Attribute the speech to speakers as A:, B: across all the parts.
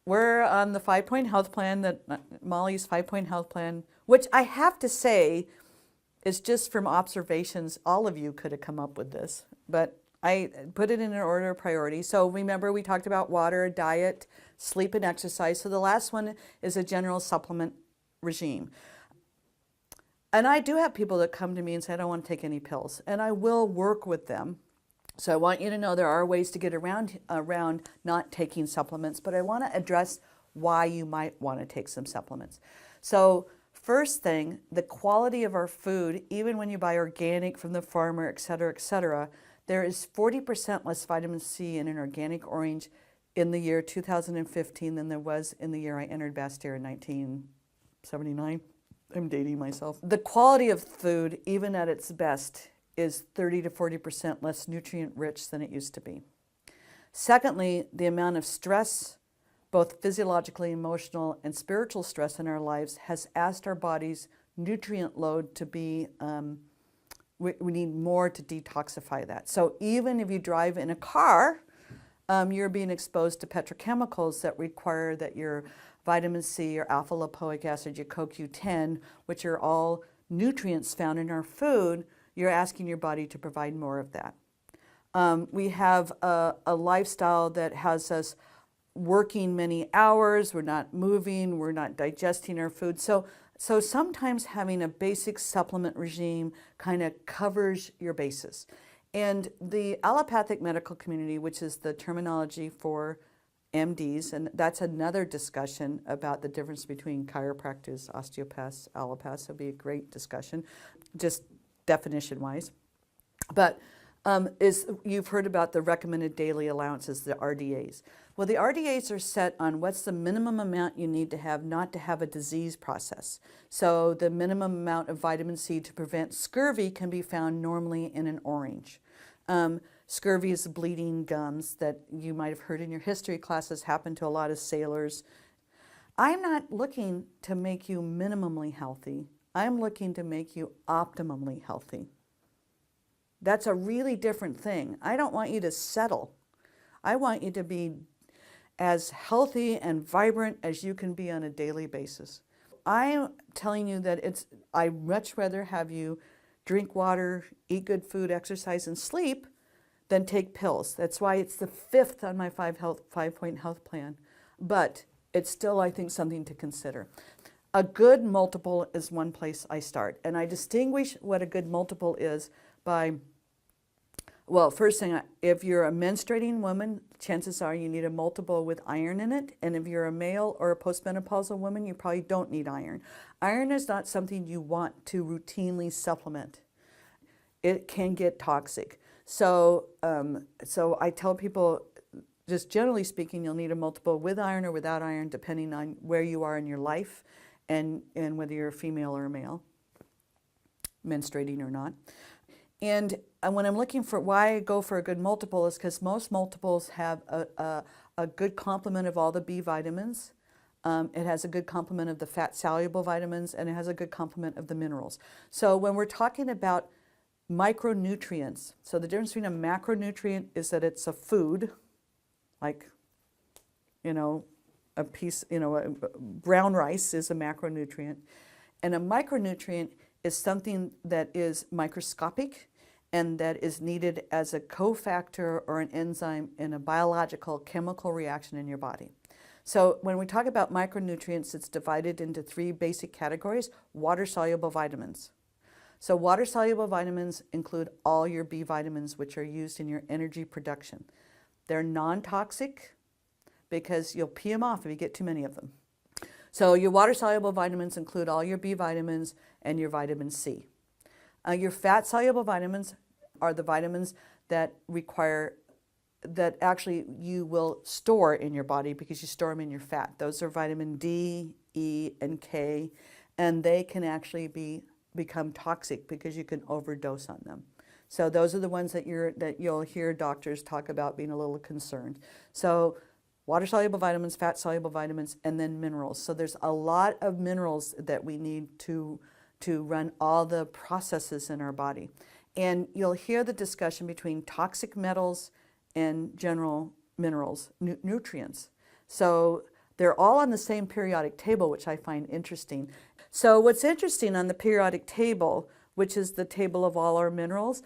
A: we're on the 5-point health plan, that Molly's 5-point health plan, which I have to say is just from observations. All of you could have come up with this, but I put it in an order of priority. So remember, we talked about water, diet, sleep, and exercise. So the last one is a general supplement regime. And I do have people that come to me and say, I don't want to take any pills, and I will work with them. So I want you to know there are ways to get around not taking supplements, but I want to address why you might want to take some supplements. So first thing, the quality of our food, even when you buy organic from the farmer, et cetera, there is 40% less vitamin C in an organic orange in the year 2015 than there was in the year I entered Bastyr in 1979. I'm dating myself. The quality of food, even at its best, is 30 to 40% less nutrient rich than it used to be. Secondly, the amount of stress, both physiologically, emotional, and spiritual stress in our lives has asked our body's nutrient load to be, we need more to detoxify that. So even if you drive in a car, you're being exposed to petrochemicals that require that your vitamin C, your alpha lipoic acid, your CoQ10, which are all nutrients found in our food, you're asking your body to provide more of that. We have a lifestyle that has us working many hours, we're not moving, we're not digesting our food. So sometimes having a basic supplement regime kind of covers your bases. And the allopathic medical community, which is the terminology for MDs, and that's another discussion about the difference between chiropractors, osteopaths, allopaths. It'll be a great discussion, just definition-wise. But you've heard about the recommended daily allowances, the RDAs. Well, the RDAs are set on what's the minimum amount you need to have not to have a disease process. So the minimum amount of vitamin C to prevent scurvy can be found normally in an orange. Scurvy is bleeding gums that you might have heard in your history classes happen to a lot of sailors. I'm not looking to make you minimally healthy. I'm looking to make you optimally healthy. That's a really different thing. I don't want you to settle. I want you to be as healthy and vibrant as you can be on a daily basis. I am telling you that I'd much rather have you drink water, eat good food, exercise, and sleep than take pills. That's why it's the 5th on my 5-point health plan. But it's still, I think, something to consider. A good multiple is one place I start. And I distinguish what a good multiple is by, well, first thing, if you're a menstruating woman, chances are you need a multiple with iron in it. And if you're a male or a postmenopausal woman, you probably don't need iron. Iron is not something you want to routinely supplement. It can get toxic. So I tell people, just generally speaking, you'll need a multiple with iron or without iron, depending on where you are in your life and whether you're a female or a male, menstruating or not. And when I'm looking for why I go for a good multiple is because most multiples have a good complement of all the B vitamins. It has a good complement of the fat-soluble vitamins, and it has a good complement of the minerals. So when we're talking about micronutrients, so the difference between a macronutrient is that it's a food, like, a piece, brown rice is a macronutrient. And a micronutrient is something that is microscopic and that is needed as a cofactor or an enzyme in a biological chemical reaction in your body. So when we talk about micronutrients, it's divided into 3 basic categories: water-soluble vitamins. So water-soluble vitamins include all your B vitamins, which are used in your energy production. They're non-toxic because you'll pee them off if you get too many of them. So your water-soluble vitamins include all your B vitamins and your vitamin C. Your fat-soluble vitamins are the vitamins that actually you will store in your body because you store them in your fat. Those are vitamin D, E, and K, and they can actually become toxic because you can overdose on them. So those are the ones that you'll hear doctors talk about being a little concerned. So water-soluble vitamins, fat-soluble vitamins, and then minerals. So there's a lot of minerals that we need to run all the processes in our body. And you'll hear the discussion between toxic metals and general minerals, nutrients. So They're all on the same periodic table, which I find interesting. So what's interesting on the periodic table, which is the table of all our minerals,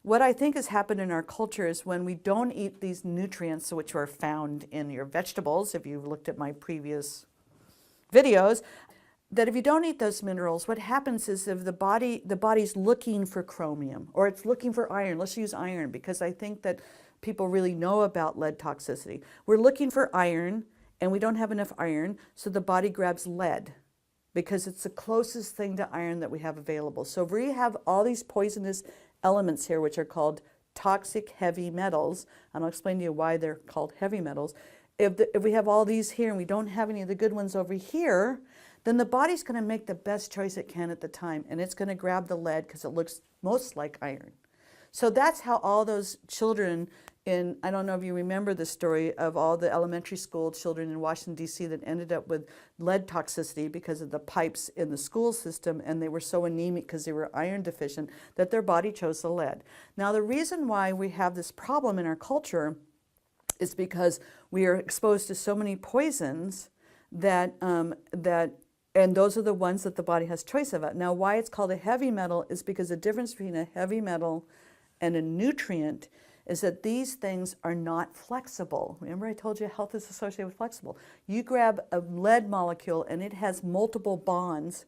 A: what I think has happened in our culture is when we don't eat these nutrients, which are found in your vegetables, if you've looked at my previous videos, that if you don't eat those minerals, what happens is if the body's looking for chromium or it's looking for iron. Let's use iron because I think that people really know about lead toxicity. We're looking for iron and we don't have enough iron, so the body grabs lead because it's the closest thing to iron that we have available. So if we have all these poisonous elements here, which are called toxic heavy metals, and I'll explain to you why they're called heavy metals. If we have all these here and we don't have any of the good ones over here, then the body's going to make the best choice it can at the time, and it's going to grab the lead because it looks most like iron. So that's how all those children in, I don't know if you remember the story of all the elementary school children in Washington, D.C. that ended up with lead toxicity because of the pipes in the school system, and they were so anemic because they were iron deficient that their body chose the lead. Now, the reason why we have this problem in our culture is because we are exposed to so many poisons and those are the ones that the body has choice about. Now, why it's called a heavy metal is because the difference between a heavy metal and a nutrient is that these things are not flexible. Remember I told you health is associated with flexible. You grab a lead molecule and it has multiple bonds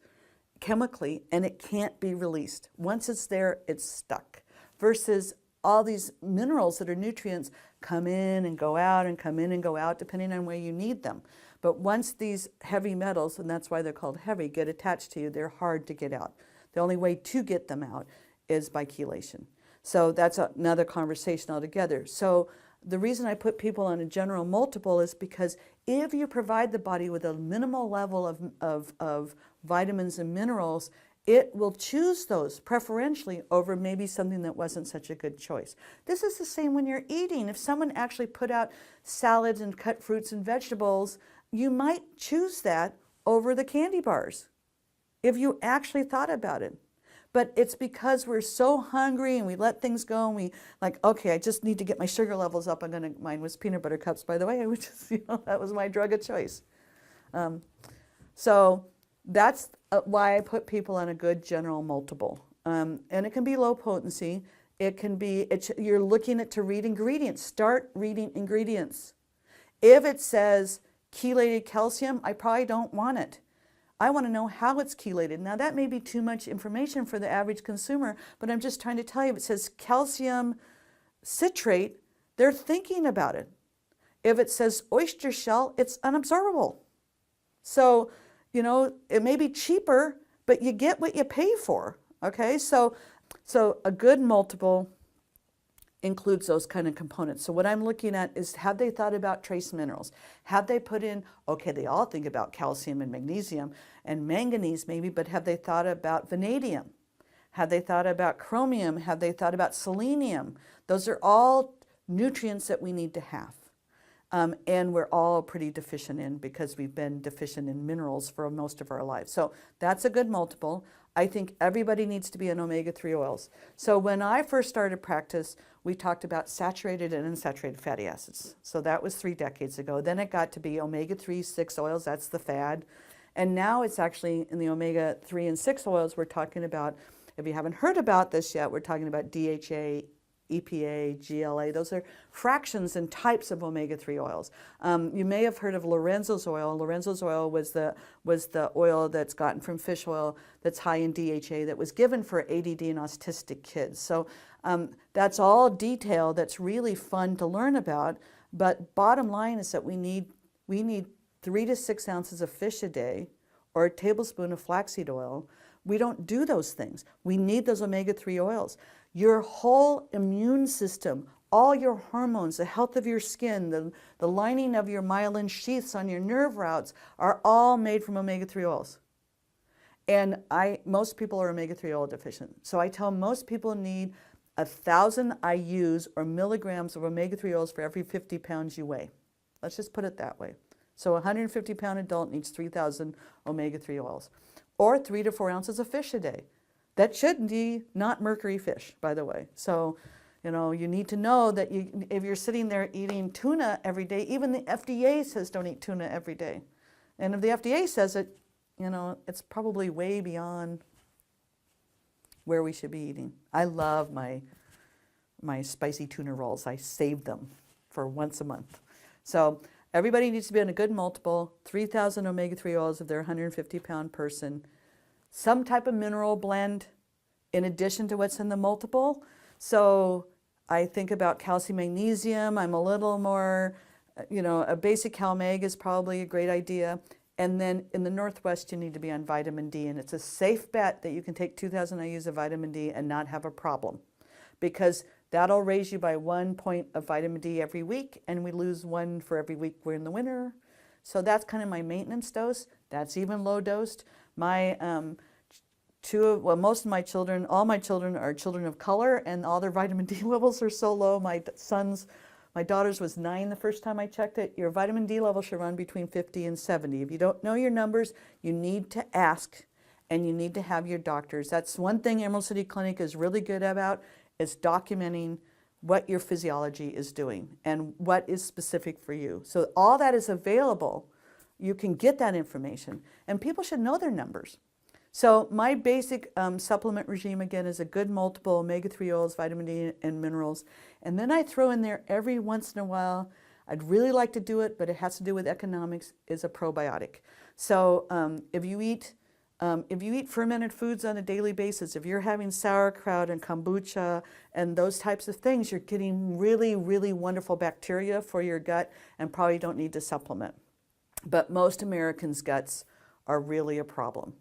A: chemically and it can't be released. Once it's there, it's stuck. Versus all these minerals that are nutrients come in and go out and come in and go out depending on where you need them. But once these heavy metals, and that's why they're called heavy, get attached to you, they're hard to get out. The only way to get them out is by chelation. So that's another conversation altogether. So the reason I put people on a general multiple is because if you provide the body with a minimal level of vitamins and minerals, it will choose those preferentially over maybe something that wasn't such a good choice. This is the same when you're eating. If someone actually put out salads and cut fruits and vegetables, you might choose that over the candy bars if you actually thought about it. But it's because we're so hungry and we let things go and we like, okay, I just need to get my sugar levels up. Mine was peanut butter cups, by the way, which is, that was my drug of choice. So that's why I put people on a good general multiple. And it can be low potency. It can be, you're looking to read ingredients. Start reading ingredients. If it says chelated calcium, I probably don't want it. I want to know how it's chelated. Now that may be too much information for the average consumer, but I'm just trying to tell you, if it says calcium citrate, they're thinking about it. If it says oyster shell, it's unabsorbable. So, it may be cheaper, but you get what you pay for, okay? So a good multiple includes those kind of components. So what I'm looking at is, have they thought about trace minerals? Have they put in, okay, they all think about calcium and magnesium and manganese maybe, but have they thought about vanadium? Have they thought about chromium? Have they thought about selenium? Those are all nutrients that we need to have. And we're all pretty deficient in because we've been deficient in minerals for most of our lives. So that's a good multiple. I think everybody needs to be on omega-3 oils. So when I first started practice, we talked about saturated and unsaturated fatty acids. So that was 3 decades ago. Then it got to be omega-3, 6 oils, that's the fad. And now it's actually in the omega-3 and 6 oils we're talking about, if you haven't heard about this yet, we're talking about DHA, EPA, GLA. Those are fractions and types of omega-3 oils. You may have heard of Lorenzo's oil. Lorenzo's oil was the oil that's gotten from fish oil that's high in DHA that was given for ADD and autistic kids. So that's all detail that's really fun to learn about. But bottom line is that we need 3 to 6 ounces of fish a day or a tablespoon of flaxseed oil. We don't do those things. We need those omega-3 oils. Your whole immune system, all your hormones, the health of your skin, the lining of your myelin sheaths on your nerve routes are all made from omega-3 oils. And most people are omega-3 oil deficient. So I tell most people need 1,000 IUs or milligrams of omega-3 oils for every 50 pounds you weigh. Let's just put it that way. So a 150-pound adult needs 3,000 omega-3 oils or 3 to 4 ounces of fish a day. That should be not mercury fish, by the way. So, You know, you need to know that if you're sitting there eating tuna every day, even the FDA says don't eat tuna every day. And if the FDA says it, you know, it's probably way beyond where we should be eating. I love my spicy tuna rolls. I save them for once a month. So everybody needs to be on a good multiple, 3,000 omega-3 oils if they're a 150-pound person, some type of mineral blend in addition to what's in the multiple. So I think about calcium, magnesium. I'm a little more, you know, a basic CalMag is probably a great idea. And then in the Northwest, you need to be on vitamin D. And it's a safe bet that you can take 2,000 IUs of vitamin D and not have a problem, because that'll raise you by 1 point of vitamin D every week, and we lose 1 for every week we're in the winter. So that's kind of my maintenance dose. That's even low dosed. My most of my children, all my children are children of color, and all their vitamin D levels are so low. My daughter's was 9 the first time I checked it. Your vitamin D level should run between 50 and 70. If you don't know your numbers, you need to ask, and you need to have your doctors. That's one thing Emerald City Clinic is really good about, is documenting what your physiology is doing and what is specific for you. So all that is available. You can get that information, and people should know their numbers. So my basic supplement regime, again, is a good multiple omega-3 oils, vitamin D, and minerals. And then I throw in there every once in a while, I'd really like to do it, but it has to do with economics, is a probiotic. So if you eat fermented foods on a daily basis, if you're having sauerkraut and kombucha and those types of things, you're getting really, really wonderful bacteria for your gut and probably don't need to supplement. But most Americans' guts are really a problem.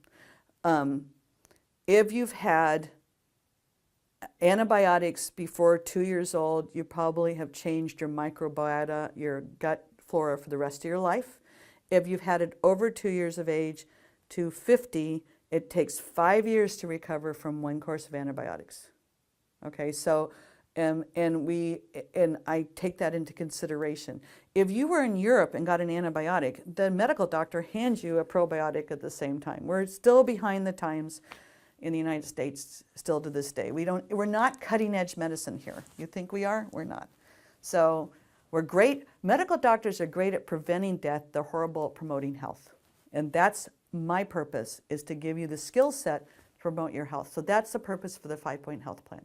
A: If you've had antibiotics before 2 years old, you probably have changed your microbiota, your gut flora for the rest of your life. If you've had it over 2 years of age to 50, it takes 5 years to recover from 1 course of antibiotics. Okay, so and I take that into consideration. If you were in Europe and got an antibiotic, the medical doctor hands you a probiotic at the same time. We're still behind the times in the United States, still to this day. We're not cutting edge medicine here. You think we are? We're not. So we're great. Medical doctors are great at preventing death. They're horrible at promoting health. And that's my purpose, is to give you the skill set to promote your health. So that's the purpose for the 5-point health plan.